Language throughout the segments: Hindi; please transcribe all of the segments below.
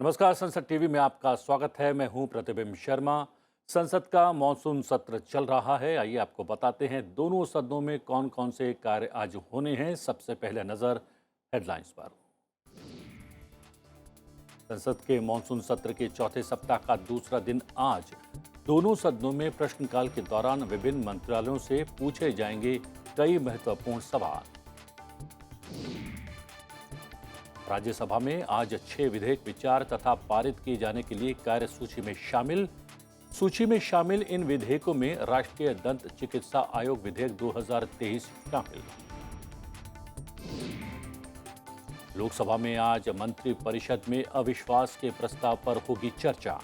नमस्कार। संसद टीवी में आपका स्वागत है। मैं हूं प्रतिबिंब शर्मा। संसद का मॉनसून सत्र चल रहा है। आइए आपको बताते हैं दोनों सदनों में कौन कौन से कार्य आज होने हैं। सबसे पहले नजर हेडलाइंस पर। संसद के मॉनसून सत्र के चौथे सप्ताह का दूसरा दिन आज दोनों सदनों में प्रश्नकाल के दौरान विभिन्न मंत्रालयों से पूछे जाएंगे कई महत्वपूर्ण सवाल। राज्यसभा में आज 6 विधेयक विचार तथा पारित किए जाने के लिए कार्य सूची में शामिल। सूची में शामिल इन विधेयकों में राष्ट्रीय दंत चिकित्सा आयोग विधेयक 2023 शामिल। लोकसभा में आज मंत्रिपरिषद में अविश्वास के प्रस्ताव पर होगी चर्चा।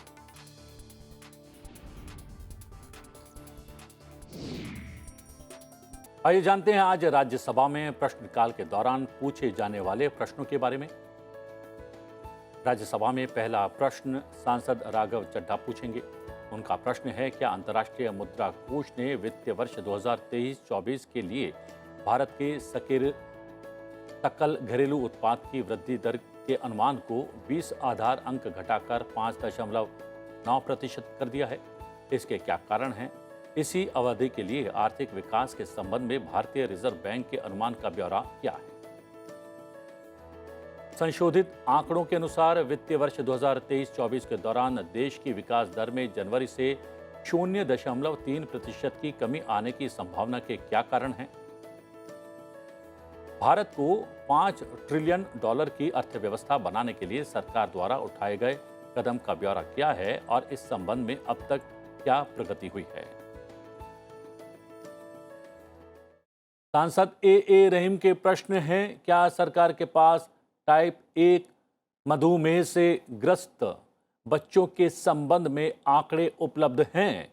आइए जानते हैं आज राज्यसभा में प्रश्नकाल के दौरान पूछे जाने वाले प्रश्नों के बारे में। राज्यसभा में पहला प्रश्न सांसद राघव चड्ढा पूछेंगे। उनका प्रश्न है, क्या अंतर्राष्ट्रीय मुद्रा कोष ने वित्तीय वर्ष 2023-24 के लिए भारत के सकल घरेलू उत्पाद की वृद्धि दर के अनुमान को 20 आधार अंक घटाकर 5.9% कर दिया है। इसके क्या कारण हैं? इसी अवधि के लिए आर्थिक विकास के संबंध में भारतीय रिजर्व बैंक के अनुमान का ब्यौरा क्या है? संशोधित आंकड़ों के अनुसार वित्तीय वर्ष 2023-24 के दौरान देश की विकास दर में जनवरी से 0.3% की कमी आने की संभावना के क्या कारण हैं? भारत को $5 ट्रिलियन की अर्थव्यवस्था बनाने के लिए सरकार द्वारा उठाए गए कदम का ब्यौरा क्या है और इस संबंध में अब तक क्या प्रगति हुई है? सांसद ए रहीम के प्रश्न हैं, क्या सरकार के पास टाइप 1 मधुमेह से ग्रस्त बच्चों के संबंध में आंकड़े उपलब्ध हैं?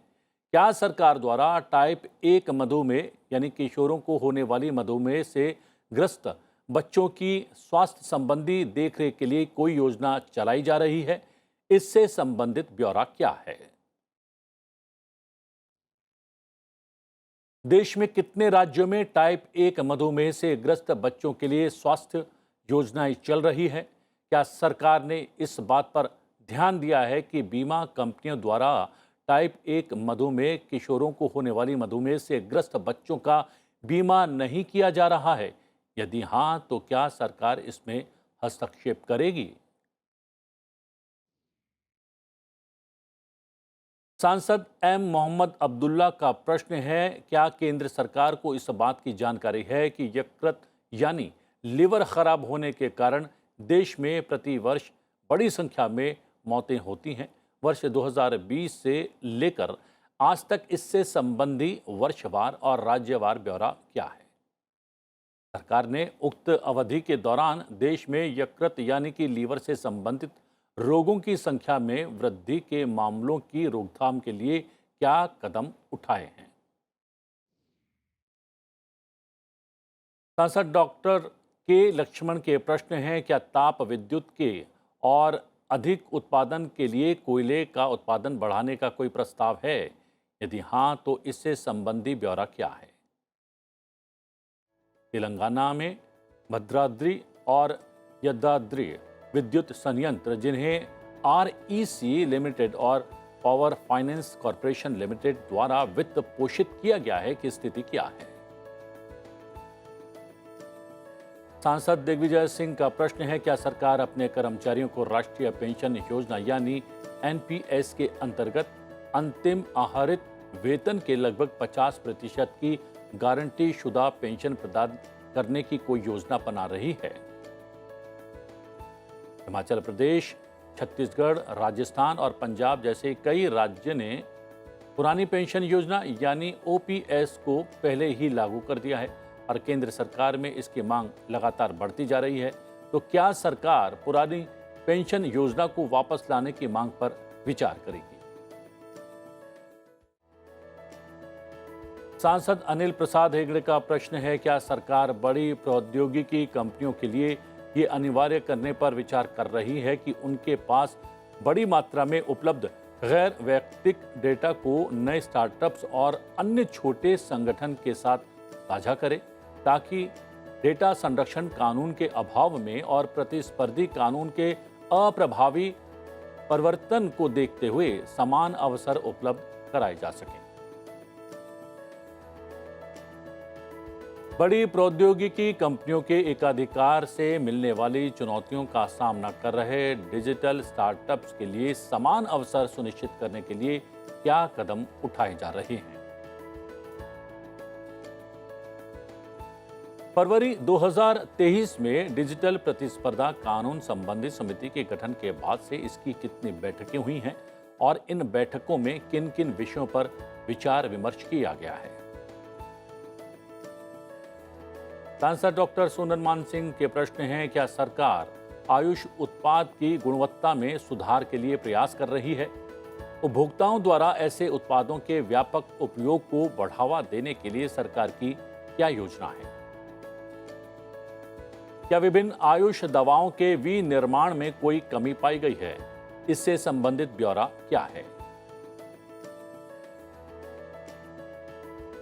क्या सरकार द्वारा टाइप 1 मधुमेह यानी किशोरों को होने वाली मधुमेह से ग्रस्त बच्चों की स्वास्थ्य संबंधी देखरेख के लिए कोई योजना चलाई जा रही है? इससे संबंधित ब्यौरा क्या है? देश में कितने राज्यों में टाइप 1 मधुमेह से ग्रस्त बच्चों के लिए स्वास्थ्य योजनाएं चल रही है? क्या सरकार ने इस बात पर ध्यान दिया है कि बीमा कंपनियों द्वारा टाइप 1 मधुमेह किशोरों को होने वाली मधुमेह से ग्रस्त बच्चों का बीमा नहीं किया जा रहा है? यदि हां, तो क्या सरकार इसमें हस्तक्षेप करेगी? सांसद एम मोहम्मद अब्दुल्ला का प्रश्न है, क्या केंद्र सरकार को इस बात की जानकारी है कि यकृत यानी लिवर खराब होने के कारण देश में प्रति वर्ष बड़ी संख्या में मौतें होती हैं? वर्ष 2020 से लेकर आज तक इससे संबंधी वर्षवार और राज्यवार ब्यौरा क्या है? सरकार ने उक्त अवधि के दौरान देश में यकृत यानी कि लीवर से संबंधित रोगों की संख्या में वृद्धि के मामलों की रोकथाम के लिए क्या कदम उठाए हैं? सांसद डॉक्टर के लक्ष्मण के प्रश्न हैं, क्या ताप विद्युत के और अधिक उत्पादन के लिए कोयले का उत्पादन बढ़ाने का कोई प्रस्ताव है? यदि हां, तो इससे संबंधी ब्यौरा क्या है? तेलंगाना में भद्राद्री और यदाद्री विद्युत संयंत्र, जिन्हें REC लिमिटेड और पावर फाइनेंस कॉरपोरेशन लिमिटेड द्वारा वित्त पोषित किया गया है, की स्थिति क्या है? सांसद दिग्विजय सिंह का प्रश्न है, क्या सरकार अपने कर्मचारियों को राष्ट्रीय पेंशन योजना यानी NPS के अंतर्गत अंतिम आहरित वेतन के लगभग 50% की गारंटी शुदा पेंशन प्रदान करने की कोई योजना बना रही है? हिमाचल प्रदेश, छत्तीसगढ़, राजस्थान और पंजाब जैसे कई राज्य ने पुरानी पेंशन योजना यानी OPS को पहले ही लागू कर दिया है और केंद्र सरकार में इसकी मांग लगातार बढ़ती जा रही है। तो क्या सरकार पुरानी पेंशन योजना को वापस लाने की मांग पर विचार करेगी? सांसद अनिल प्रसाद हेगड़े का प्रश्न है, क्या सरकार बड़ी प्रौद्योगिकी कंपनियों के लिए ये अनिवार्य करने पर विचार कर रही है कि उनके पास बड़ी मात्रा में उपलब्ध गैर वैयक्तिक डेटा को नए स्टार्टअप्स और अन्य छोटे संगठन के साथ साझा करें, ताकि डेटा संरक्षण कानून के अभाव में और प्रतिस्पर्धी कानून के अप्रभावी परिवर्तन को देखते हुए समान अवसर उपलब्ध कराए जा सकें। बड़ी प्रौद्योगिकी कंपनियों के एकाधिकार से मिलने वाली चुनौतियों का सामना कर रहे डिजिटल स्टार्टअप्स के लिए समान अवसर सुनिश्चित करने के लिए क्या कदम उठाए जा रहे हैं? फरवरी 2023 में डिजिटल प्रतिस्पर्धा कानून संबंधी समिति के गठन के बाद से इसकी कितनी बैठकें हुई हैं और इन बैठकों में किन किन विषयों पर विचार विमर्श किया गया है? सांसद डॉक्टर सोनल मान सिंह के प्रश्न हैं, क्या सरकार आयुष उत्पाद की गुणवत्ता में सुधार के लिए प्रयास कर रही है? उपभोक्ताओं द्वारा ऐसे उत्पादों के व्यापक उपयोग को बढ़ावा देने के लिए सरकार की क्या योजना है? क्या विभिन्न आयुष दवाओं के विनिर्माण में कोई कमी पाई गई है? इससे संबंधित ब्यौरा क्या है?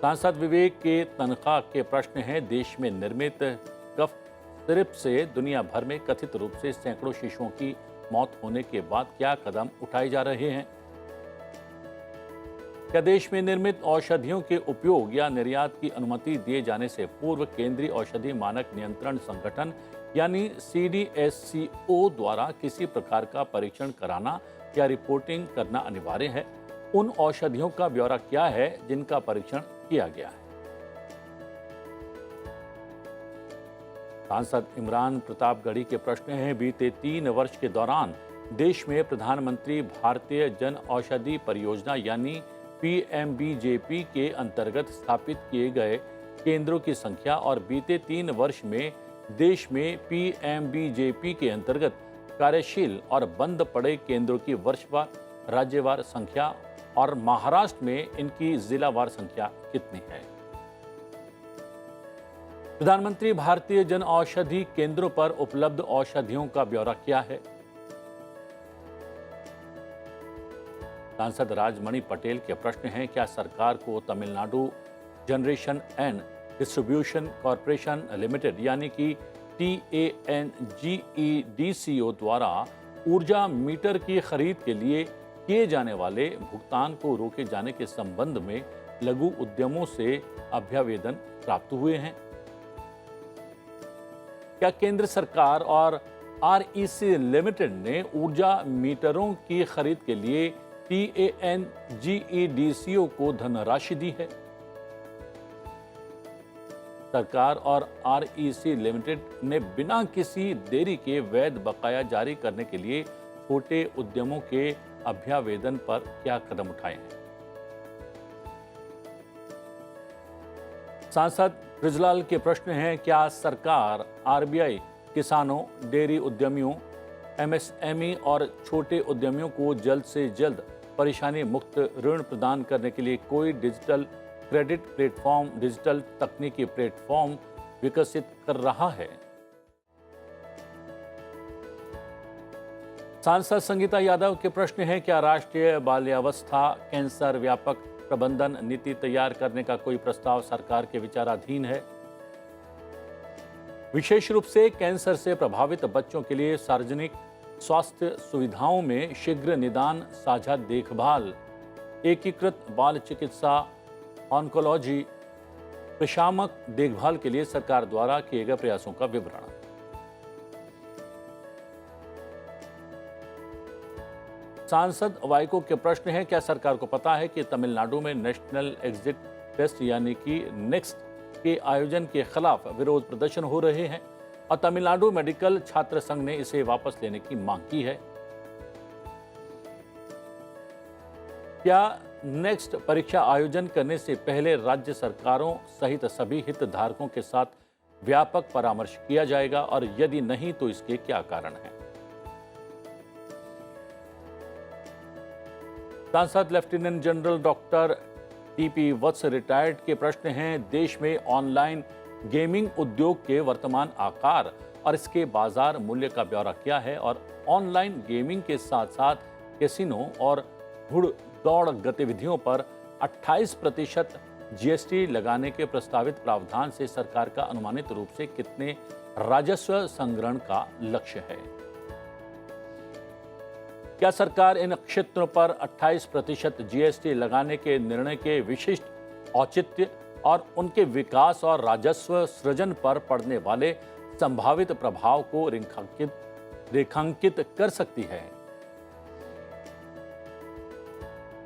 सांसद विवेक के तनख्वाह के प्रश्न हैं, देश में निर्मित कफ सिरप से दुनिया भर में कथित रूप से सैकड़ों शिशुओं की मौत होने के बाद क्या कदम उठाए जा रहे हैं? क्या देश में निर्मित औषधियों के उपयोग या निर्यात की अनुमति दिए जाने से पूर्व केंद्रीय औषधि मानक नियंत्रण संगठन यानी CDSCO द्वारा किसी प्रकार का परीक्षण कराना या रिपोर्टिंग करना अनिवार्य है? उन औषधियों का ब्यौरा क्या है जिनका परीक्षण किया गया है? सांसद इमरान प्रतापगढ़ी के प्रश्न हैं, बीते 3 वर्ष के दौरान देश में प्रधानमंत्री भारतीय जन औषधि परियोजना यानी PMBJP के अंतर्गत स्थापित किए गए केंद्रों की संख्या और बीते 3 वर्ष में देश में PMBJP के अंतर्गत कार्यशील और बंद पड़े केंद्रों की वर्षवार, राज्यवार संख्या और महाराष्ट्र में इनकी जिलावार संख्या कितनी है? प्रधानमंत्री भारतीय जन औषधि केंद्रों पर उपलब्ध औषधियों का ब्यौरा क्या है? सांसद राजमणि पटेल के प्रश्न हैं, क्या सरकार को Tamil Nadu generation and distribution corporation limited यानी कि TANGEDCO द्वारा ऊर्जा मीटर की खरीद के लिए किए जाने वाले भुगतान को रोके जाने के संबंध में लघु उद्यमों से अभ्यावेदन प्राप्त हुए हैं? क्या केंद्र सरकार और REC लिमिटेड ने ऊर्जा मीटरों की खरीद के लिए TANGEDCO को धनराशि दी है? सरकार और REC लिमिटेड ने बिना किसी देरी के वैध बकाया जारी करने के लिए छोटे उद्यमों के अभ्यावेदन पर क्या कदम उठाए हैं? सांसद ब्रिजलाल के प्रश्न हैं, क्या सरकार RBI किसानों, डेयरी उद्यमियों, MSME और छोटे उद्यमियों को जल्द से जल्द परेशानी मुक्त ऋण प्रदान करने के लिए कोई डिजिटल क्रेडिट प्लेटफॉर्म, डिजिटल तकनीकी प्लेटफॉर्म विकसित कर रहा है? सांसद संगीता यादव के प्रश्न है, क्या राष्ट्रीय बाल्यावस्था कैंसर व्यापक प्रबंधन नीति तैयार करने का कोई प्रस्ताव सरकार के विचाराधीन है? विशेष रूप से कैंसर से प्रभावित बच्चों के लिए सार्वजनिक स्वास्थ्य सुविधाओं में शीघ्र निदान, साझा देखभाल, एकीकृत बाल चिकित्सा, ऑन्कोलॉजी, प्रशामक देखभाल के लिए सरकार द्वारा किए गए प्रयासों का विवरण। सांसद वाइको के प्रश्न है, क्या सरकार को पता है कि तमिलनाडु में नेशनल एग्जिट टेस्ट यानी कि नेक्स्ट के आयोजन के खिलाफ विरोध प्रदर्शन हो रहे हैं और तमिलनाडु मेडिकल छात्र संघ ने इसे वापस लेने की मांग की है? क्या नेक्स्ट परीक्षा आयोजन करने से पहले राज्य सरकारों सहित सभी हितधारकों के साथ व्यापक परामर्श किया जाएगा और यदि नहीं तो इसके क्या कारण हैं? सांसद लेफ्टिनेंट जनरल डॉक्टर TP वत्स रिटायर्ड के प्रश्न हैं, देश में ऑनलाइन गेमिंग उद्योग के वर्तमान आकार और इसके बाजार मूल्य का ब्यौरा क्या है और ऑनलाइन गेमिंग के साथ साथ कैसीनो और घुड़ दौड़ गतिविधियों पर 28% GST लगाने के प्रस्तावित प्रावधान से सरकार का अनुमानित रूप से कितने राजस्व संग्रहण का लक्ष्य है? क्या सरकार इन क्षेत्रों पर 28% जीएसटी लगाने के निर्णय के विशिष्ट औचित्य और उनके विकास और राजस्व सृजन पर पड़ने वाले संभावित प्रभाव को रेखांकित कर सकती है?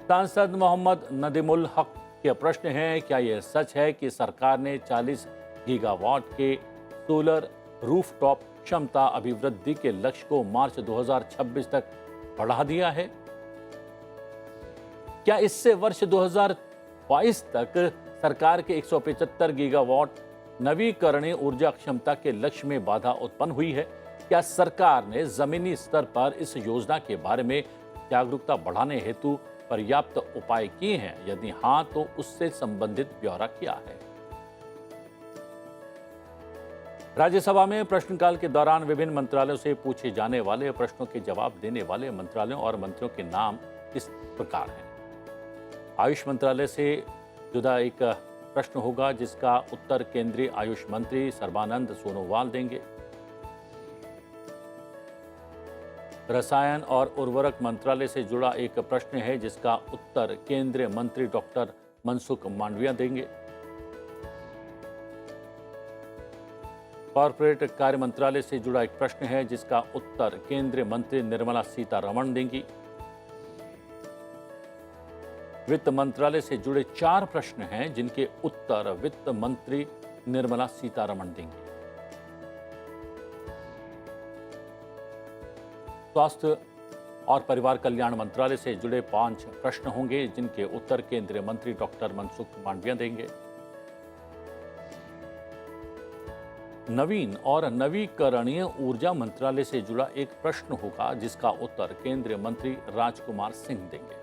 सांसद मोहम्मद नदीमुल हक के प्रश्न है, क्या यह सच है कि सरकार ने 40 गीगावाट के सोलर रूफटॉप क्षमता अभिवृद्धि के लक्ष्य को मार्च 2026 तक बढ़ा दिया है? क्या इससे वर्ष 2022 तक सरकार के 175 गीगावाट नवीकरणीय ऊर्जा क्षमता के लक्ष्य में बाधा उत्पन्न हुई है? क्या सरकार ने जमीनी स्तर पर इस योजना के बारे में जागरूकता बढ़ाने हेतु पर्याप्त उपाय किए हैं? यदि हां, तो उससे संबंधित ब्यौरा क्या है? राज्यसभा में प्रश्नकाल के दौरान विभिन्न मंत्रालयों से पूछे जाने वाले प्रश्नों के जवाब देने वाले मंत्रालयों और मंत्रियों के नाम इस प्रकार हैं। आयुष मंत्रालय से जुड़ा एक प्रश्न होगा जिसका उत्तर केंद्रीय आयुष मंत्री सर्बानंद सोनोवाल देंगे। रसायन और उर्वरक मंत्रालय से जुड़ा एक प्रश्न है जिसका उत्तर केंद्रीय मंत्री डॉक्टर मनसुख मांडविया देंगे। कॉर्पोरेट कार्य मंत्रालय से जुड़ा एक प्रश्न है जिसका उत्तर केंद्रीय मंत्री निर्मला सीतारमण देंगी। वित्त मंत्रालय से जुड़े 4 प्रश्न हैं जिनके उत्तर वित्त मंत्री निर्मला सीतारमण देंगी। स्वास्थ्य और परिवार कल्याण मंत्रालय से जुड़े 5 प्रश्न होंगे जिनके उत्तर केंद्रीय मंत्री डॉक्टर मनसुख मांडविया देंगे। नवीन और नवीकरणीय ऊर्जा मंत्रालय से जुड़ा एक प्रश्न होगा जिसका उत्तर केंद्रीय मंत्री राजकुमार सिंह देंगे।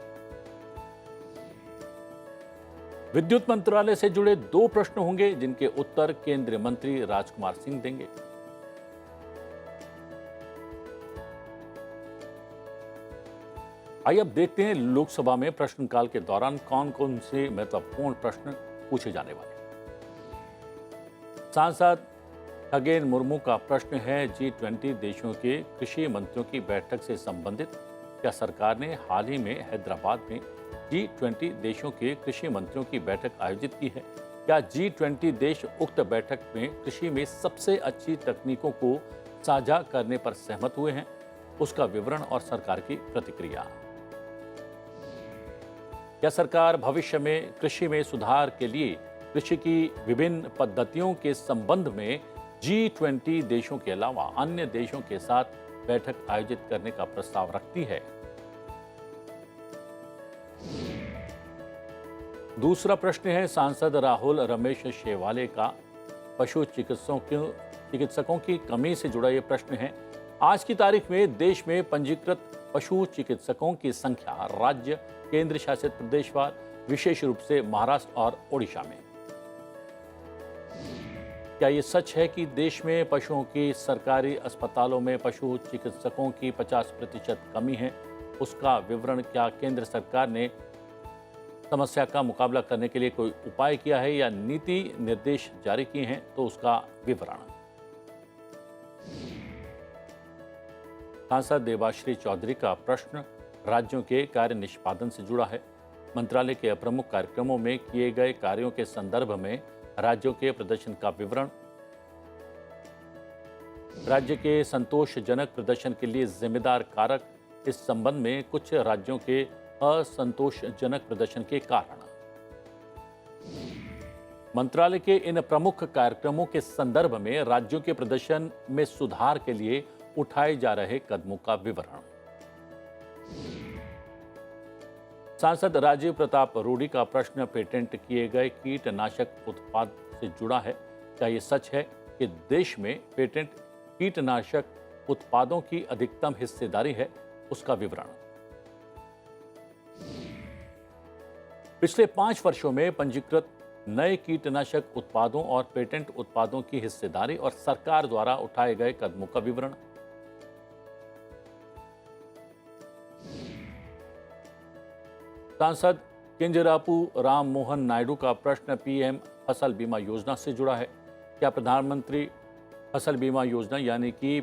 विद्युत मंत्रालय से जुड़े 2 प्रश्न होंगे जिनके उत्तर केंद्रीय मंत्री राजकुमार सिंह देंगे। आइए अब देखते हैं लोकसभा में प्रश्नकाल के दौरान कौन कौन से महत्वपूर्ण प्रश्न पूछे जाने वाले। सांसद खगेन मुर्मू का प्रश्न है, G20 देशों के कृषि मंत्रियों की बैठक से संबंधित क्या सरकार ने हाल ही में हैदराबाद में G20 देशों के कृषि मंत्रियों की बैठक आयोजित की है? क्या G20 देश उक्त बैठक में कृषि में सबसे अच्छी तकनीकों को साझा करने पर सहमत हुए हैं? उसका विवरण और सरकार की प्रतिक्रिया। क्या सरकार भविष्य में कृषि में सुधार के लिए कृषि की विभिन्न पद्धतियों के संबंध में G20 देशों के अलावा अन्य देशों के साथ बैठक आयोजित करने का प्रस्ताव रखती है? दूसरा प्रश्न है, सांसद राहुल रमेश शेवाले का पशु चिकित्सकों की कमी से जुड़ा यह प्रश्न है। आज की तारीख में देश में पंजीकृत पशु चिकित्सकों की संख्या राज्य, केंद्र शासित प्रदेशवार, विशेष रूप से महाराष्ट्र और ओडिशा में। क्या ये सच है कि देश में पशुओं की सरकारी अस्पतालों में पशु चिकित्सकों की 50% कमी है? उसका विवरण। क्या केंद्र सरकार ने समस्या का मुकाबला करने के लिए कोई उपाय किया है या नीति निर्देश जारी किए हैं? तो उसका विवरण। सांसद देवाश्री चौधरी का प्रश्न राज्यों के कार्य निष्पादन से जुड़ा है। मंत्रालय के प्रमुख कार्यक्रमों में किए गए कार्यों के संदर्भ में राज्यों के प्रदर्शन का विवरण। राज्य के संतोषजनक प्रदर्शन के लिए जिम्मेदार कारक। इस संबंध में कुछ राज्यों के असंतोषजनक प्रदर्शन के कारण। मंत्रालय के इन प्रमुख कार्यक्रमों के संदर्भ में राज्यों के प्रदर्शन में सुधार के लिए उठाए जा रहे कदमों का विवरण। सांसद राजीव प्रताप रूडी का प्रश्न पेटेंट किए गए कीटनाशक उत्पाद से जुड़ा है। क्या ये सच है कि देश में पेटेंट कीटनाशक उत्पादों की अधिकतम हिस्सेदारी है? उसका विवरण। पिछले 5 वर्षों में पंजीकृत नए कीटनाशक उत्पादों और पेटेंट उत्पादों की हिस्सेदारी और सरकार द्वारा उठाए गए कदमों का विवरण। सांसद किंजरापू राम मोहन नायडू का प्रश्न पीएम फसल बीमा योजना से जुड़ा है। क्या प्रधानमंत्री फसल बीमा योजना यानी कि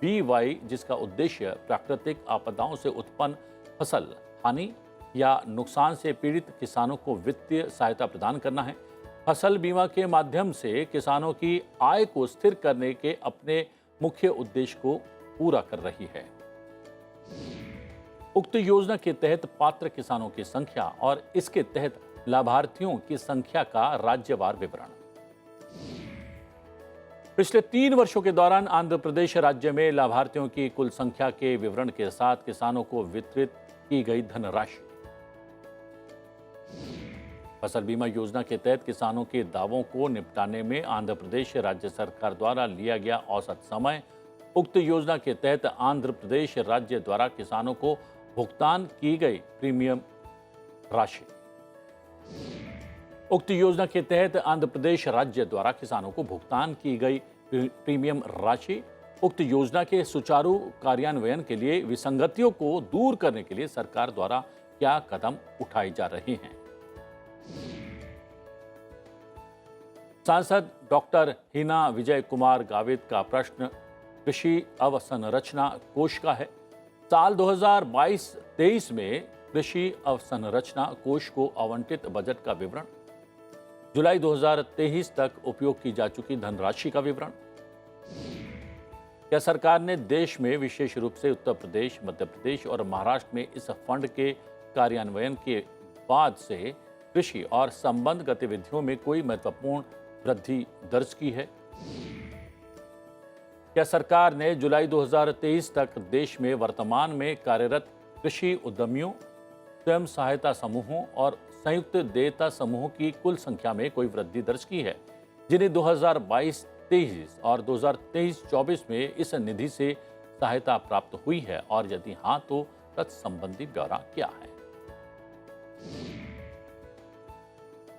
BY, जिसका उद्देश्य प्राकृतिक आपदाओं से उत्पन्न फसल हानि या नुकसान से पीड़ित किसानों को वित्तीय सहायता प्रदान करना है। फसल बीमा के माध्यम से किसानों की आय को स्थिर करने के अपने मुख्य उद्देश्य को पूरा कर रही है। उक्त योजना के तहत पात्र किसानों की संख्या और इसके तहत लाभार्थियों की संख्या का राज्यवार विवरण। पिछले 3 वर्षों के दौरान आंध्र प्रदेश राज्य में लाभार्थियों की कुल संख्या के विवरण के साथ किसानों को वितरित की गई धनराशि। फसल बीमा योजना के तहत किसानों के दावों को निपटाने में आंध्र प्रदेश राज्य सरकार द्वारा लिया गया औसत समय। उक्त योजना के तहत आंध्र प्रदेश राज्य द्वारा किसानों को भुगतान की गई प्रीमियम राशि। उक्त योजना के तहत आंध्र प्रदेश राज्य द्वारा किसानों को भुगतान की गई प्रीमियम राशि। उक्त योजना के सुचारू कार्यान्वयन के लिए विसंगतियों को दूर करने के लिए सरकार द्वारा क्या कदम उठाए जा रहे हैं। सांसद डॉक्टर हिना विजय कुमार गावित का प्रश्न कृषि अवसंरचना कोष का है। साल 2022-23 में कृषि अवसंरचना कोष को आवंटित बजट का विवरण, जुलाई 2023 तक उपयोग की जा चुकी धनराशि का विवरण। क्या सरकार ने देश में विशेष रूप से उत्तर प्रदेश, मध्य प्रदेश और महाराष्ट्र में इस फंड के कार्यान्वयन के बाद से कृषि और संबद्ध गतिविधियों में कोई महत्वपूर्ण वृद्धि दर्ज की है? क्या सरकार ने जुलाई 2023 तक देश में वर्तमान में कार्यरत कृषि उद्यमियों, स्वयं सहायता समूहों और संयुक्त देयता समूहों की कुल संख्या में कोई वृद्धि दर्ज की है, जिन्हें 2022-23 और 2023-24 में इस निधि से सहायता प्राप्त हुई है, और यदि हाँ तो तत्संबंधी ब्यौरा क्या है?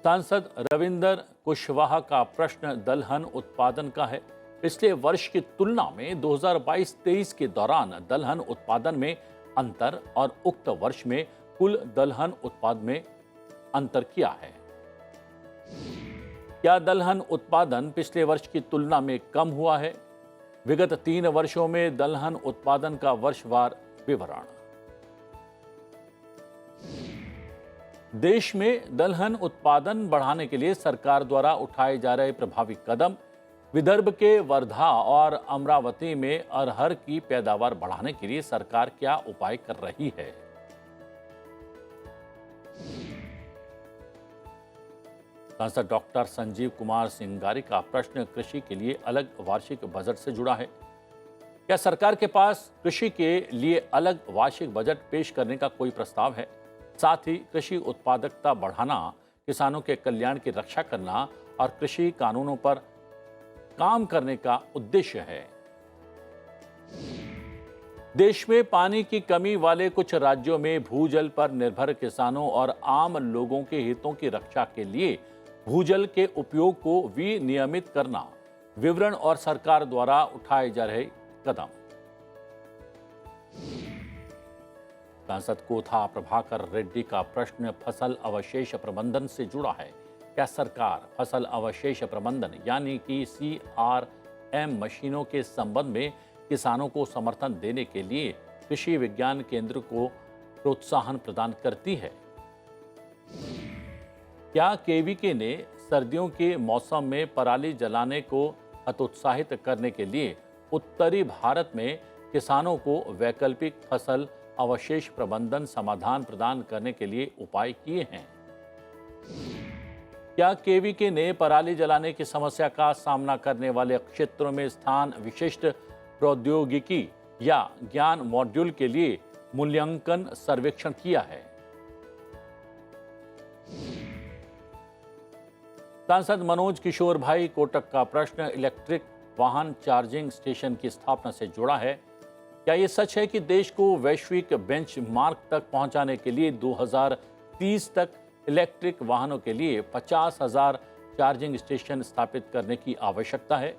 सांसद रविंदर कुशवाहा का प्रश्न दलहन उत्पादन का है। पिछले वर्ष की तुलना में 2022-23 के दौरान दलहन उत्पादन में अंतर और उक्त वर्ष में कुल दलहन उत्पादन में अंतर क्या है? क्या दलहन उत्पादन पिछले वर्ष की तुलना में कम हुआ है? विगत 3 वर्षों में दलहन उत्पादन का वर्षवार विवरण। देश में दलहन उत्पादन बढ़ाने के लिए सरकार द्वारा उठाए जा रहे प्रभावी कदम, विदर्भ के वर्धा और अमरावती में अरहर की पैदावार बढ़ाने के लिए सरकार क्या उपाय कर रही है? सांसद डॉक्टर संजीव कुमार सिंगारी का प्रश्न कृषि के लिए अलग वार्षिक बजट से जुड़ा है। क्या सरकार के पास कृषि के लिए अलग वार्षिक बजट पेश करने का कोई प्रस्ताव है? साथ ही कृषि उत्पादकता बढ़ाना, किसानों के कल्याण की रक्षा करना और कृषि कानूनों पर काम करने का उद्देश्य है। देश में पानी की कमी वाले कुछ राज्यों में भूजल पर निर्भर किसानों और आम लोगों के हितों की रक्षा के लिए भूजल के उपयोग को विनियमित करना, विवरण और सरकार द्वारा उठाए जा रहे कदम। सांसद कोथा प्रभाकर रेड्डी का प्रश्न फसल अवशेष प्रबंधन से जुड़ा है। क्या सरकार फसल अवशेष प्रबंधन यानी कि CRM मशीनों के संबंध में किसानों को समर्थन देने के लिए कृषि विज्ञान केंद्र को प्रोत्साहन प्रदान करती है? क्या KVK ने सर्दियों के मौसम में पराली जलाने को हतोत्साहित करने के लिए उत्तरी भारत में किसानों को वैकल्पिक फसल अवशेष प्रबंधन समाधान प्रदान करने के लिए उपाय किए हैं? क्या KVK ने पराली जलाने की समस्या का सामना करने वाले क्षेत्रों में स्थान विशिष्ट प्रौद्योगिकी या ज्ञान मॉड्यूल के लिए मूल्यांकन सर्वेक्षण किया है? सांसद मनोज किशोर भाई कोटक का प्रश्न इलेक्ट्रिक वाहन चार्जिंग स्टेशन की स्थापना से जुड़ा है। क्या ये सच है कि देश को वैश्विक बेंचमार्क तक पहुंचाने के लिए 2030 तक इलेक्ट्रिक वाहनों के लिए 50,000 चार्जिंग स्टेशन स्थापित करने की आवश्यकता है?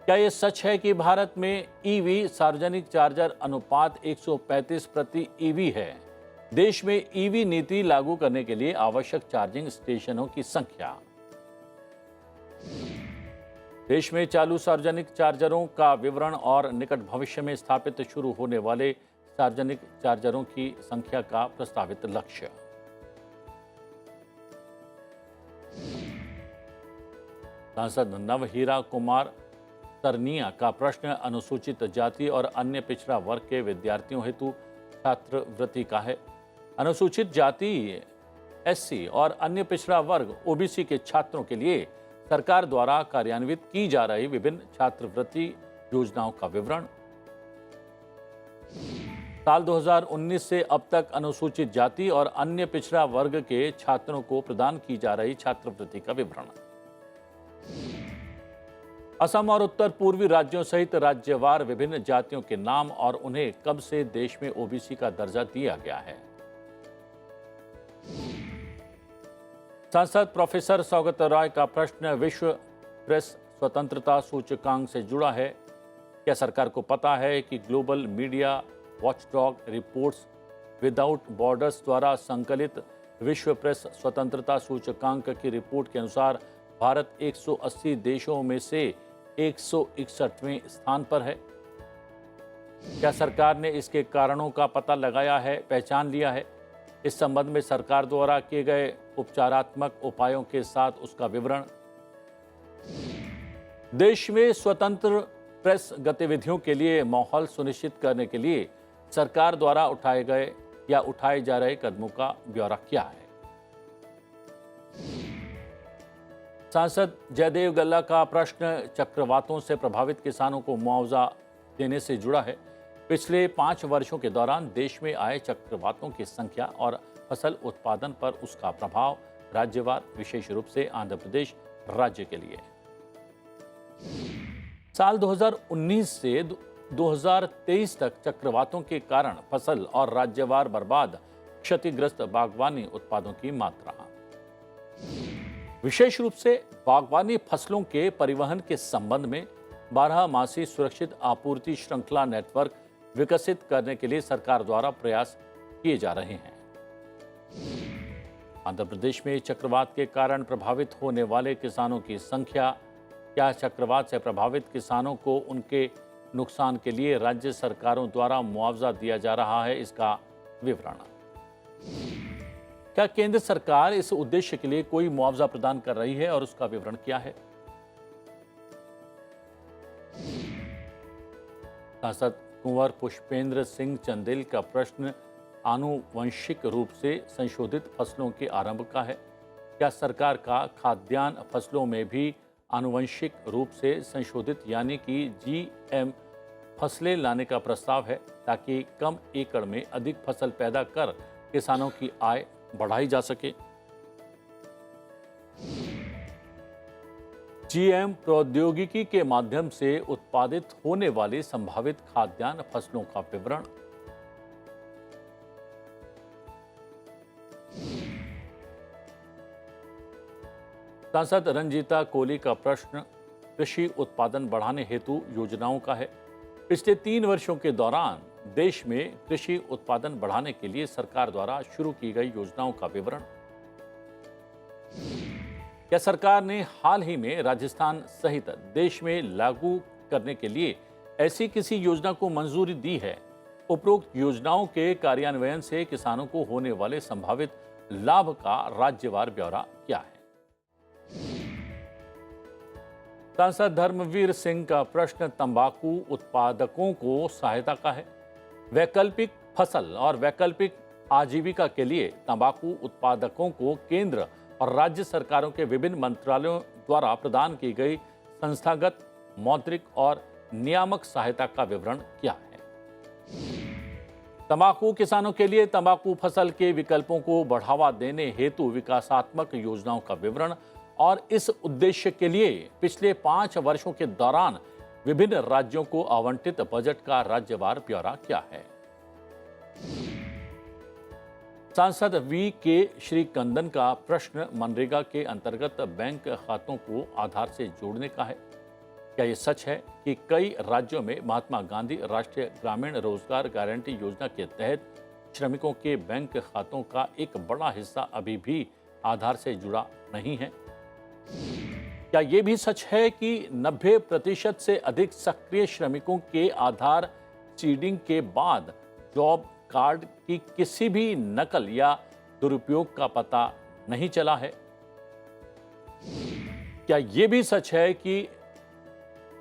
क्या ये सच है कि भारत में EV सार्वजनिक चार्जर अनुपात 135 प्रति EV है? देश में EV नीति लागू करने के लिए आवश्यक चार्जिंग स्टेशनों की संख्या। देश में चालू सार्वजनिक चार्जरों का विवरण और निकट भविष्य में स्थापित शुरू होने वाले सार्वजनिक चार्जरों की संख्या का प्रस्तावित लक्ष्य। सांसद नवहीरा कुमार तरनिया का प्रश्न अनुसूचित जाति और अन्य पिछड़ा वर्ग के विद्यार्थियों हेतु छात्रवृत्ति का है। अनुसूचित जाति, एससी और अन्य पिछड़ा वर्ग ओबीसी के छात्रों के लिए सरकार द्वारा कार्यान्वित की जा रही विभिन्न छात्रवृत्ति योजनाओं का विवरण। साल 2019 से अब तक अनुसूचित जाति और अन्य पिछड़ा वर्ग के छात्रों को प्रदान की जा रही छात्रवृत्ति का विवरण। असम और उत्तर पूर्वी राज्यों सहित राज्यवार विभिन्न जातियों के नाम और उन्हें कब से देश में ओबीसी का दर्जा दिया गया है। सांसद प्रोफेसर सौगत रॉय का प्रश्न विश्व प्रेस स्वतंत्रता सूचकांक से जुड़ा है। क्या सरकार को पता है कि global media watchdog reports without borders द्वारा संकलित विश्व प्रेस स्वतंत्रता सूचकांक की रिपोर्ट के अनुसार भारत 180 देशों में से 161वें स्थान पर है। क्या सरकार ने इसके कारणों का पता लगाया है, पहचान लिया है? इस संबंध में सरकार द्वारा किए गए उपचारात्मक उपायों के साथ उसका विवरण। देश में स्वतंत्र प्रेस गतिविधियों के लिए माहौल सुनिश्चित करने के लिए सरकार द्वारा उठाए गए या उठाए जा रहे कदमों का ब्यौरा क्या है। सांसद जयदेव गल्ला का प्रश्न चक्रवातों से प्रभावित किसानों को मुआवजा देने से जुड़ा है। पिछले 5 वर्षों के दौरान देश में आए चक्रवातों की संख्या और फसल उत्पादन पर उसका प्रभाव राज्यवार, विशेष रूप से आंध्र प्रदेश राज्य के लिए। साल 2019 से 2023 तक चक्रवातों के कारण फसल और राज्यवार बर्बाद क्षतिग्रस्त बागवानी उत्पादों की मात्रा। विशेष रूप से बागवानी फसलों के परिवहन के संबंध में 12 मासी सुरक्षित आपूर्ति श्रृंखला नेटवर्क विकसित करने के लिए सरकार द्वारा प्रयास किए जा रहे हैं। आंध्र प्रदेश में चक्रवात के कारण प्रभावित होने वाले किसानों की संख्या। क्या चक्रवात से प्रभावित किसानों को उनके नुकसान के लिए राज्य सरकारों द्वारा मुआवजा दिया जा रहा है? इसका विवरण। क्या केंद्र सरकार इस उद्देश्य के लिए कोई मुआवजा प्रदान कर रही है और उसका विवरण क्या है? सांसद कुंवर पुष्पेंद्र सिंह चंदेल का प्रश्न आनुवंशिक रूप से संशोधित फसलों के आरंभ का है। क्या सरकार का खाद्यान्न फसलों में भी आनुवंशिक रूप से संशोधित यानी कि जीएम फसलें लाने का प्रस्ताव है, ताकि कम एकड़ में अधिक फसल पैदा कर किसानों की आय बढ़ाई जा सके? जीएम प्रौद्योगिकी के माध्यम से उत्पादित होने वाली संभावित खाद्यान्न फसलों का विवरण। सांसद रंजीता कोली का प्रश्न कृषि उत्पादन बढ़ाने हेतु योजनाओं का है। पिछले 3 वर्षों के दौरान देश में कृषि उत्पादन बढ़ाने के लिए सरकार द्वारा शुरू की गई योजनाओं का विवरण। क्या सरकार ने हाल ही में राजस्थान सहित देश में लागू करने के लिए ऐसी किसी योजना को मंजूरी दी है? उपरोक्त योजनाओं के कार्यान्वयन से किसानों को होने वाले संभावित लाभ का राज्यवार ब्यौरा क्या है? सांसद धर्मवीर सिंह का प्रश्न तंबाकू उत्पादकों को सहायता का है। वैकल्पिक फसल और वैकल्पिक आजीविका के लिए तंबाकू उत्पादकों को केंद्र और राज्य सरकारों के विभिन्न मंत्रालयों द्वारा प्रदान की गई संस्थागत, मौद्रिक और नियामक सहायता का विवरण क्या है? तंबाकू किसानों के लिए तंबाकू फसल के विकल्पों को बढ़ावा देने हेतु विकासात्मक योजनाओं का विवरण और इस उद्देश्य के लिए पिछले 5 वर्षों के दौरान विभिन्न राज्यों को आवंटित बजट का राज्यवार ब्यौरा क्या है? सांसद वी के श्रीकंदन का प्रश्न मनरेगा के अंतर्गत बैंक खातों को आधार से जोड़ने का है। क्या ये सच है कि कई राज्यों में महात्मा गांधी राष्ट्रीय ग्रामीण रोजगार गारंटी योजना के तहत श्रमिकों के बैंक खातों का एक बड़ा हिस्सा अभी भी आधार से जुड़ा नहीं है? क्या ये भी सच है कि 90% से अधिक सक्रिय श्रमिकों के आधार सीडिंग के बाद जॉब कार्ड की किसी भी नकल या दुरुपयोग का पता नहीं चला है? क्या ये भी सच है कि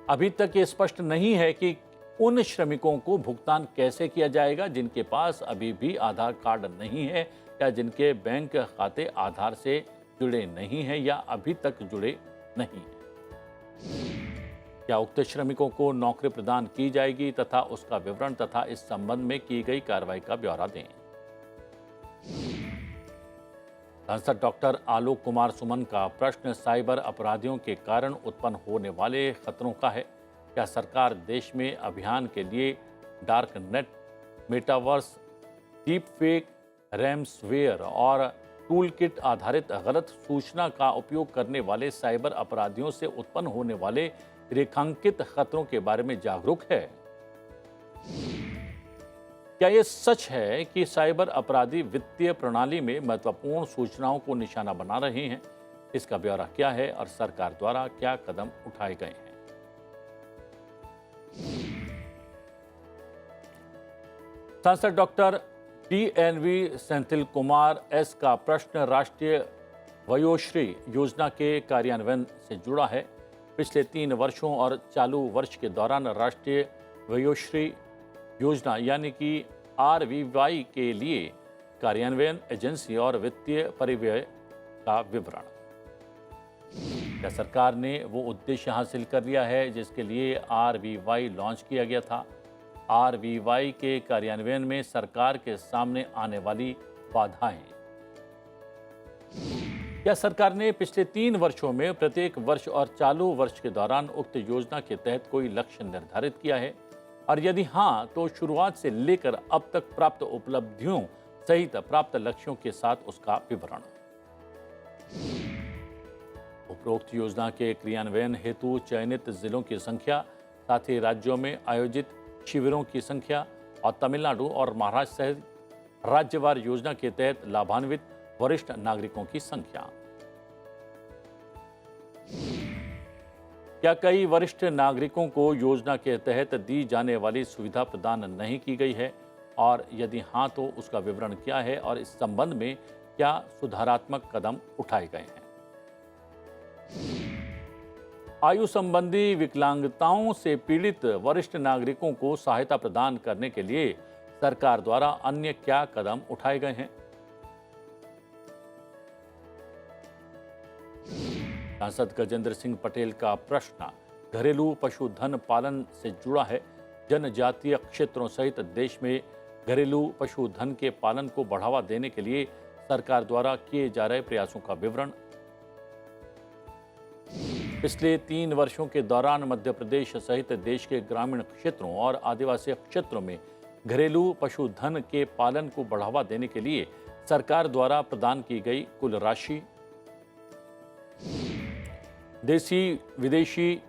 अभी तक ये स्पष्ट नहीं है कि उन श्रमिकों को भुगतान कैसे किया जाएगा जिनके पास अभी भी आधार कार्ड नहीं है या जिनके बैंक खाते आधार से जुड़े नहीं हैं या अभी तक जुड़े नहीं हैं? क्या उक्त श्रमिकों को नौकरी प्रदान की जाएगी तथा उसका विवरण तथा इस संबंध में की गई कार्रवाई का ब्यौरा दें। सांसद डॉक्टर आलोक कुमार सुमन का प्रश्न साइबर अपराधियों के कारण उत्पन्न होने वाले खतरों का है। क्या सरकार देश में अभियान के लिए dark net, metaverse, deep fake, ransomware और टूल किट आधारित गलत सूचना का उपयोग करने वाले साइबर अपराधियों से उत्पन्न होने वाले रेखांकित खतरों के बारे में जागरूक है? क्या यह सच है कि साइबर अपराधी वित्तीय प्रणाली में महत्वपूर्ण सूचनाओं को निशाना बना रहे हैं? इसका ब्यौरा क्या है और सरकार द्वारा क्या कदम उठाए गए हैं? सांसद doctor DNV Senthil Kumar S का प्रश्न राष्ट्रीय वयोश्री योजना के कार्यान्वयन से जुड़ा है। पिछले 3 वर्षों और चालू वर्ष के दौरान राष्ट्रीय वयोश्री योजना यानी कि RVY के लिए कार्यान्वयन, एजेंसी और वित्तीय परिव्यय का विवरण। क्या सरकार ने वो उद्देश्य हासिल कर लिया है जिसके लिए RVY लॉन्च किया गया था? RVY के कार्यान्वयन में सरकार के सामने आने वाली बाधाएं। क्या सरकार ने पिछले 3 वर्षों में प्रत्येक वर्ष और चालू वर्ष के दौरान उक्त योजना के तहत कोई लक्ष्य निर्धारित किया है? और यदि हाँ, तो शुरुआत से लेकर अब तक प्राप्त उपलब्धियों सहित प्राप्त लक्ष्यों के साथ उसका विवरण। उपरोक्त योजना के क्रियान्वयन हेतु चयनित जिलों की संख्या, साथ ही राज्यों में आयोजित शिविरों की संख्या और तमिलनाडु और महाराष्ट्र सहित राज्यवार योजना के तहत लाभान्वित वरिष्ठ नागरिकों की संख्या। क्या कई वरिष्ठ नागरिकों को योजना के तहत दी जाने वाली सुविधा प्रदान नहीं की गई है? और यदि हाँ, तो उसका विवरण क्या है और इस संबंध में क्या सुधारात्मक कदम उठाए गए हैं? आयु संबंधी विकलांगताओं से पीड़ित वरिष्ठ नागरिकों को सहायता प्रदान करने के लिए सरकार द्वारा अन्य क्या कदम उठाए गए हैं? सांसद गजेंद्र सिंह पटेल का प्रश्न घरेलू पशुधन पालन से जुड़ा है। जनजातीय क्षेत्रों सहित देश में घरेलू पशुधन के पालन को बढ़ावा देने के लिए सरकार द्वारा किए जा रहे प्रयासों का विवरण। पिछले 3 वर्षों के दौरान मध्य प्रदेश सहित देश के ग्रामीण क्षेत्रों और आदिवासी क्षेत्रों में घरेलू पशुधन के पालन को बढ़ावा देने के लिए सरकार द्वारा प्रदान की गई कुल राशि। देसी विदेशी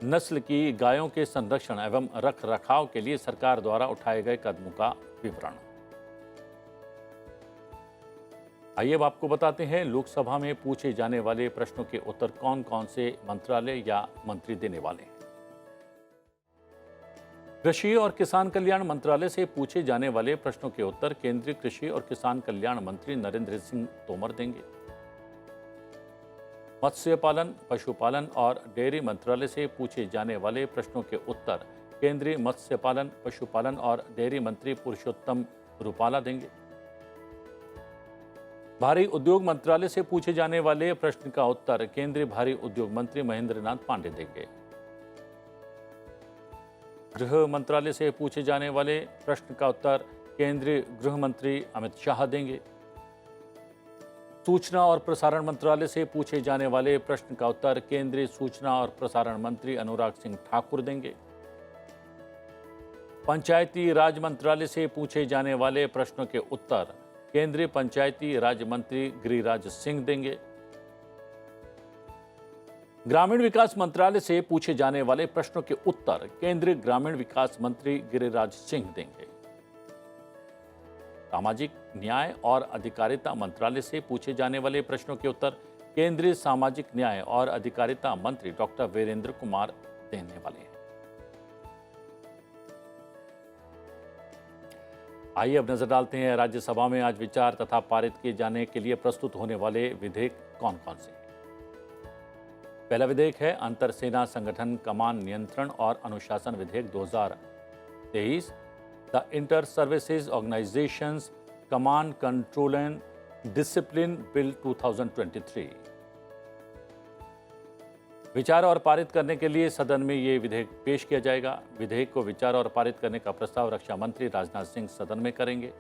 नस्ल की गायों के संरक्षण एवं रख रखाव के लिए सरकार द्वारा उठाए गए कदमों का विवरण। आइए अब आपको बताते हैं लोकसभा में पूछे जाने वाले प्रश्नों के उत्तर कौन कौन से मंत्रालय या मंत्री देने वाले हैं। कृषि और किसान कल्याण मंत्रालय से पूछे जाने वाले प्रश्नों के उत्तर केंद्रीय कृषि और किसान कल्याण मंत्री नरेंद्र सिंह तोमर देंगे। मत्स्य पालन, पशुपालन और डेयरी मंत्रालय से पूछे जाने वाले प्रश्नों के उत्तर केंद्रीय मत्स्य पालन, पशुपालन और डेयरी मंत्री पुरुषोत्तम रूपाला देंगे। भारी उद्योग मंत्रालय से पूछे जाने वाले प्रश्न का उत्तर केंद्रीय भारी उद्योग मंत्री महेंद्र नाथ पांडे देंगे। गृह मंत्रालय से पूछे जाने वाले प्रश्न का उत्तर केंद्रीय गृह मंत्री अमित शाह देंगे। सूचना और प्रसारण मंत्रालय से पूछे जाने वाले प्रश्न का उत्तर केंद्रीय सूचना और प्रसारण मंत्री अनुराग सिंह ठाकुर देंगे। पंचायती राज मंत्रालय से पूछे जाने वाले प्रश्नों के उत्तर केंद्रीय पंचायती राज मंत्री गिरिराज सिंह देंगे। ग्रामीण विकास मंत्रालय से पूछे जाने वाले प्रश्नों के उत्तर केंद्रीय ग्रामीण विकास मंत्री गिरिराज सिंह देंगे। सामाजिक न्याय और अधिकारिता मंत्रालय से पूछे जाने वाले प्रश्नों के उत्तर केंद्रीय सामाजिक न्याय और अधिकारिता मंत्री डॉक्टर वीरेंद्र कुमार देने वाले हैं। आइए अब नजर डालते हैं राज्यसभा में आज विचार तथा पारित किए जाने के लिए प्रस्तुत होने वाले विधेयक कौन कौन से हैं। पहला विधेयक है अंतर सेना संगठन कमान नियंत्रण और अनुशासन विधेयक 2023, the inter services organisations command control and discipline bill 2023। विचार और पारित करने के लिए सदन में ये विधेयक पेश किया जाएगा। विधेयक को विचार और पारित करने का प्रस्ताव रक्षा मंत्री राजनाथ सिंह सदन में करेंगे।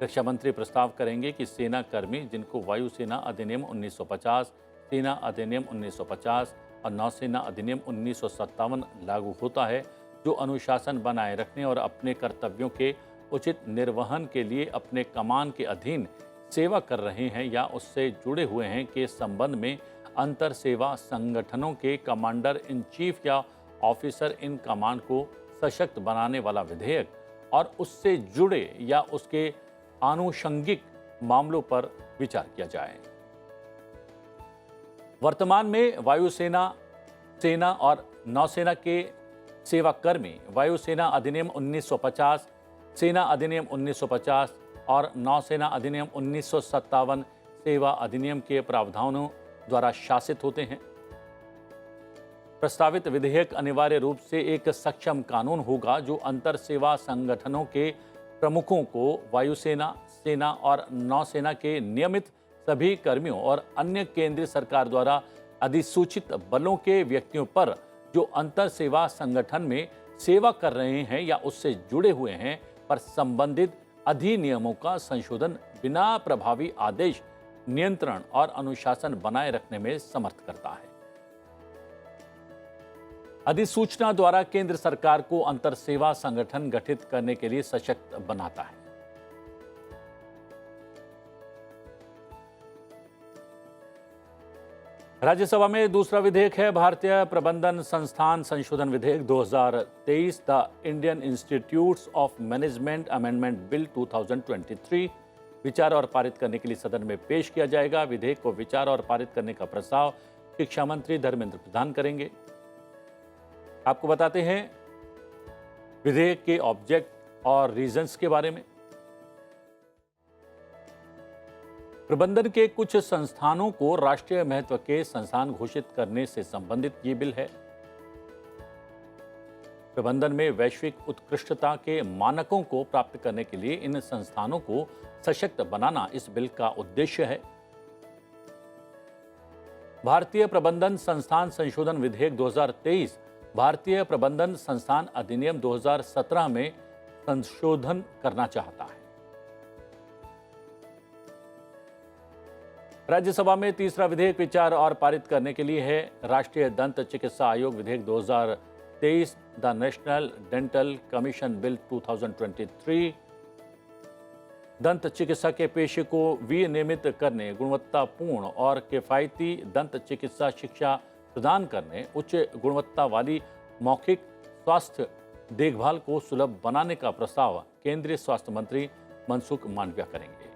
रक्षा मंत्री प्रस्ताव करेंगे कि सेना कर्मी जिनको वायुसेना अधिनियम 1950, सेना अधिनियम 1950 और नौसेना अधिनियम 1957 लागू होता है, जो अनुशासन बनाए रखने और अपने कर्तव्यों के उचित निर्वहन के लिए अपने कमान के अधीन सेवा कर रहे हैं या उससे जुड़े हुए हैं के संबंध में अंतर सेवा संगठनों के कमांडर इन चीफ या ऑफिसर इन कमांड को सशक्त बनाने वाला विधेयक और उससे जुड़े या उसके आनुषंगिक मामलों पर विचार किया जाए। वर्तमान में वायुसेना, सेना और नौसेना के सेवाकर्मी वायुसेना अधिनियम 1950, सेना अधिनियम 1950 और नौसेना अधिनियम 1957 सेवा अधिनियम के प्रावधानों द्वारा शासित होते हैं। प्रस्तावित विधेयक अनिवार्य रूप से एक सक्षम कानून होगा जो अंतर सेवा संगठनों के प्रमुखों को वायुसेना, सेना और नौसेना के नियमित सभी कर्मियों और अन्य केंद्रीय सरकार द्वारा अधिसूचित बलों के व्यक्तियों पर जो अंतर सेवा संगठन में सेवा कर रहे हैं या उससे जुड़े हुए हैं पर संबंधित अधिनियमों का संशोधन बिना प्रभावी आदेश, नियंत्रण और अनुशासन बनाए रखने में समर्थ करता है। अधिसूचना द्वारा केंद्र सरकार को अंतर सेवा संगठन गठित करने के लिए सशक्त बनाता है। राज्यसभा में दूसरा विधेयक है भारतीय प्रबंधन संस्थान संशोधन विधेयक 2023, the Indian institutes of management amendment bill 2023। विचार और पारित करने के लिए सदन में पेश किया जाएगा। विधेयक को विचार और पारित करने का प्रस्ताव शिक्षा मंत्री धर्मेंद्र प्रधान करेंगे। आपको बताते हैं विधेयक के ऑब्जेक्ट और रीजंस के बारे में। प्रबंधन के कुछ संस्थानों को राष्ट्रीय महत्व के संस्थान घोषित करने से संबंधित ये बिल है। प्रबंधन में वैश्विक उत्कृष्टता के मानकों को प्राप्त करने के लिए इन संस्थानों को सशक्त बनाना इस बिल का उद्देश्य है। भारतीय प्रबंधन संस्थान संशोधन विधेयक 2023 भारतीय प्रबंधन संस्थान अधिनियम 2017 में संशोधन करना चाहता है। राज्यसभा में तीसरा विधेयक विचार और पारित करने के लिए है राष्ट्रीय दंत चिकित्सा आयोग विधेयक 2023, the national dental commission bill 2023। दंत चिकित्सा के पेशे को विनियमित करने, गुणवत्तापूर्ण और किफायती दंत चिकित्सा शिक्षा प्रदान करने, उच्च गुणवत्ता वाली मौखिक स्वास्थ्य देखभाल को सुलभ बनाने का प्रस्ताव केंद्रीय स्वास्थ्य मंत्री मनसुख मांडविया करेंगे।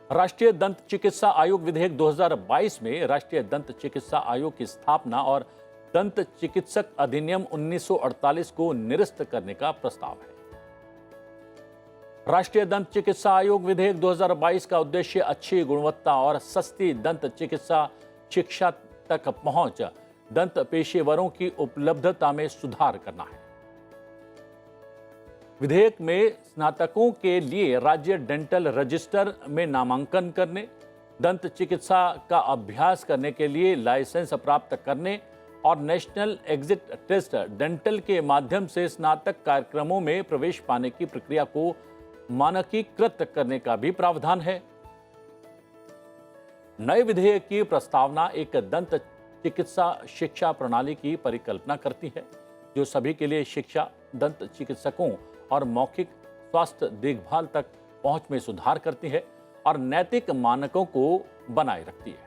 राष्ट्रीय दंत चिकित्सा आयोग विधेयक 2022 में राष्ट्रीय दंत चिकित्सा आयोग की स्थापना और दंत चिकित्सक अधिनियम 1948 को निरस्त करने का प्रस्ताव है। राष्ट्रीय दंत चिकित्सा आयोग विधेयक 2022 का उद्देश्य अच्छी गुणवत्ता और सस्ती दंत चिकित्सा शिक्षा तक पहुंच, दंत पेशेवरों की उपलब्धता में सुधार करना है। विधेयक में स्नातकों के लिए राज्य डेंटल रजिस्टर में नामांकन करने, दंत चिकित्सा का अभ्यास करने के लिए लाइसेंस प्राप्त करने और नेशनल एग्जिट टेस्ट डेंटल के माध्यम से स्नातक कार्यक्रमों में प्रवेश पाने की प्रक्रिया को मानकीकृत करने का भी प्रावधान है। नए विधेयक की प्रस्तावना एक दंत चिकित्सा शिक्षा प्रणाली की परिकल्पना करती है जो सभी के लिए शिक्षा, दंत चिकित्सकों और मौखिक स्वास्थ्य देखभाल तक पहुंच में सुधार करती है और नैतिक मानकों को बनाए रखती है।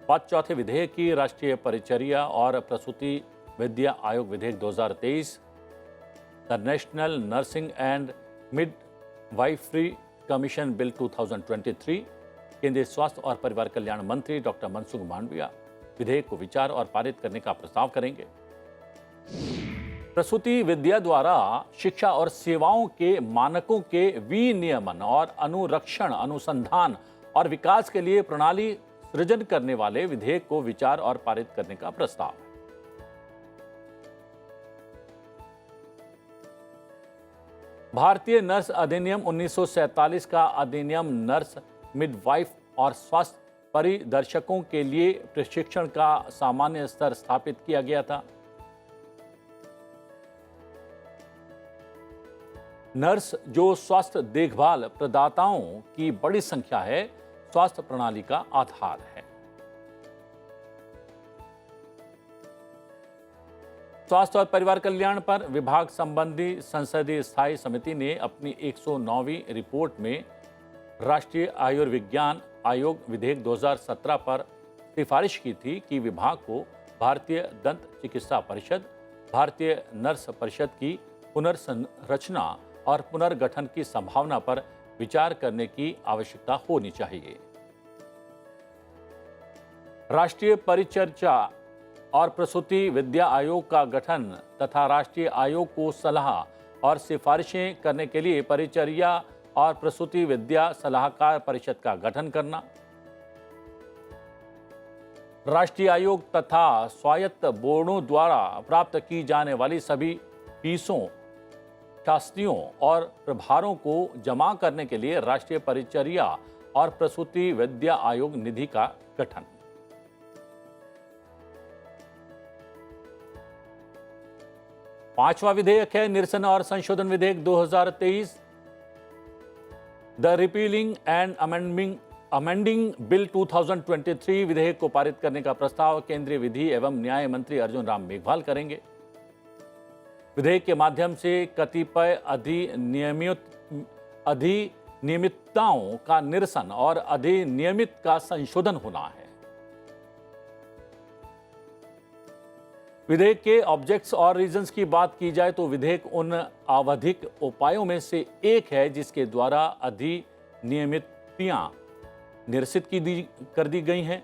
बात चौथे विधेयक की राष्ट्रीय परिचर्या और प्रसूति विद्या आयोग विधेयक 2023। The national nursing and midwifery commission bill 2023। केंद्रीय स्वास्थ्य और परिवार कल्याण मंत्री डॉक्टर मनसुख मांडविया विधेयक को विचार और पारित करने का प्रस्ताव करेंगे। प्रसूति विद्या द्वारा शिक्षा और सेवाओं के मानकों के विनियमन और अनुरक्षण, अनुसंधान और विकास के लिए प्रणाली सृजन करने वाले विधेयक को विचार और पारित करने का प्रस्ताव है। भारतीय नर्स अधिनियम 1947 का अधिनियम नर्स, मिडवाइफ और स्वास्थ्य परिदर्शकों के लिए प्रशिक्षण का सामान्य स्तर स्थापित किया गया था। नर्स, जो स्वास्थ्य देखभाल प्रदाताओं की बड़ी संख्या है, स्वास्थ्य प्रणाली का आधार है। स्वास्थ्य और परिवार कल्याण पर विभाग संबंधी संसदीय स्थायी समिति ने अपनी 109वीं रिपोर्ट में राष्ट्रीय आयुर्विज्ञान आयोग विधेयक 2017 पर सिफारिश की थी कि विभाग को भारतीय दंत चिकित्सा परिषद, भारतीय नर्स परिषद की पुनर्संरचना और पुनर्गठन की संभावना पर विचार करने की आवश्यकता होनी चाहिए। राष्ट्रीय परिचर्या और प्रसूति विद्या आयोग का गठन तथा राष्ट्रीय आयोग को सलाह और सिफारिशें करने के लिए परिचर्या और प्रसूति विद्या सलाहकार परिषद का गठन करना, राष्ट्रीय आयोग तथा स्वायत्त बोर्डों द्वारा प्राप्त की जाने वाली सभी फीसों, शास्तियों और प्रभारों को जमा करने के लिए राष्ट्रीय परिचर्या और प्रसूति विद्या आयोग निधि का गठन। पांचवा विधेयक है निरसन और संशोधन विधेयक 2023। The repealing and amending bill 2023 विधेयक को पारित करने का प्रस्ताव केंद्रीय विधि एवं न्याय मंत्री अर्जुन राम मेघवाल करेंगे। विधेयक के माध्यम से कतिपय अधिनियमितताओं का निरसन और अधिनियमित का संशोधन होना है। विधेयक के ऑब्जेक्ट्स और रीजंस की बात की जाए तो विधेयक उन आवधिक उपायों में से एक है जिसके द्वारा अधिनियमितताएं निरसित कर दी गई हैं।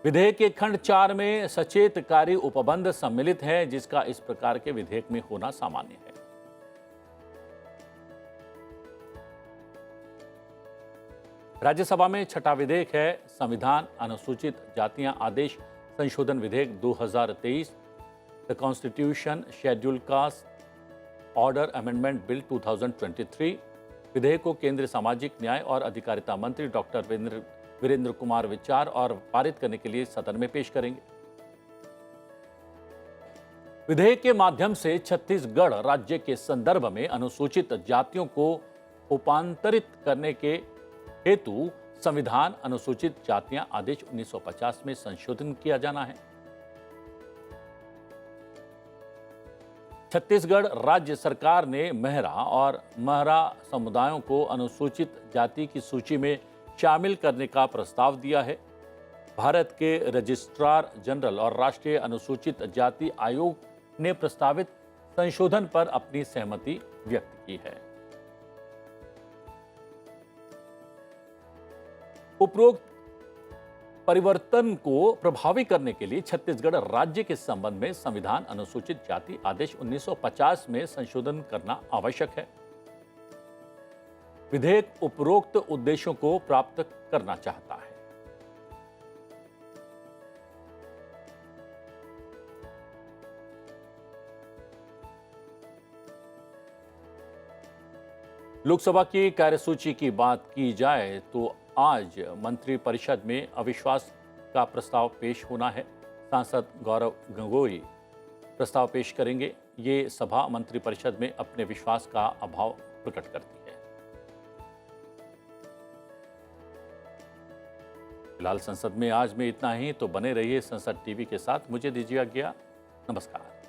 विधेयक के खंड 4 में सचेतकारी उपबंध सम्मिलित है, जिसका इस प्रकार के विधेयक में होना सामान्य है। राज्यसभा में छठा विधेयक है संविधान अनुसूचित जातियां आदेश संशोधन विधेयक 2023। The constitution schedule caste order amendment bill 2023 विधेयक को केंद्रीय सामाजिक न्याय और अधिकारिता मंत्री डॉक्टर वीरेंद्र कुमार विचार और पारित करने के लिए सदन में पेश करेंगे। विधेयक के माध्यम से छत्तीसगढ़ राज्य के संदर्भ में अनुसूचित जातियों को उपांतरित करने के हेतु संविधान अनुसूचित जातियां आदेश 1950 में संशोधन किया जाना है। छत्तीसगढ़ राज्य सरकार ने मेहरा और महरा समुदायों को अनुसूचित जाति की सूची में शामिल करने का प्रस्ताव दिया है। भारत के रजिस्ट्रार जनरल और राष्ट्रीय अनुसूचित जाति आयोग ने प्रस्तावित संशोधन पर अपनी सहमति व्यक्त की है। उपरोक्त परिवर्तन को प्रभावी करने के लिए छत्तीसगढ़ राज्य के संबंध में संविधान अनुसूचित जाति आदेश 1950 में संशोधन करना आवश्यक है। विधेयक उपरोक्त उद्देश्यों को प्राप्त करना चाहता है। लोकसभा की कार्यसूची की बात की जाए तो आज मंत्रिपरिषद में अविश्वास का प्रस्ताव पेश होना है। सांसद गौरव गगोई प्रस्ताव पेश करेंगे। ये सभा मंत्रिपरिषद में अपने विश्वास का अभाव प्रकट करती है। फिलहाल संसद में आज में इतना ही। तो बने रहिए संसद टीवी के साथ। मुझे दीजिए आज्ञा। नमस्कार।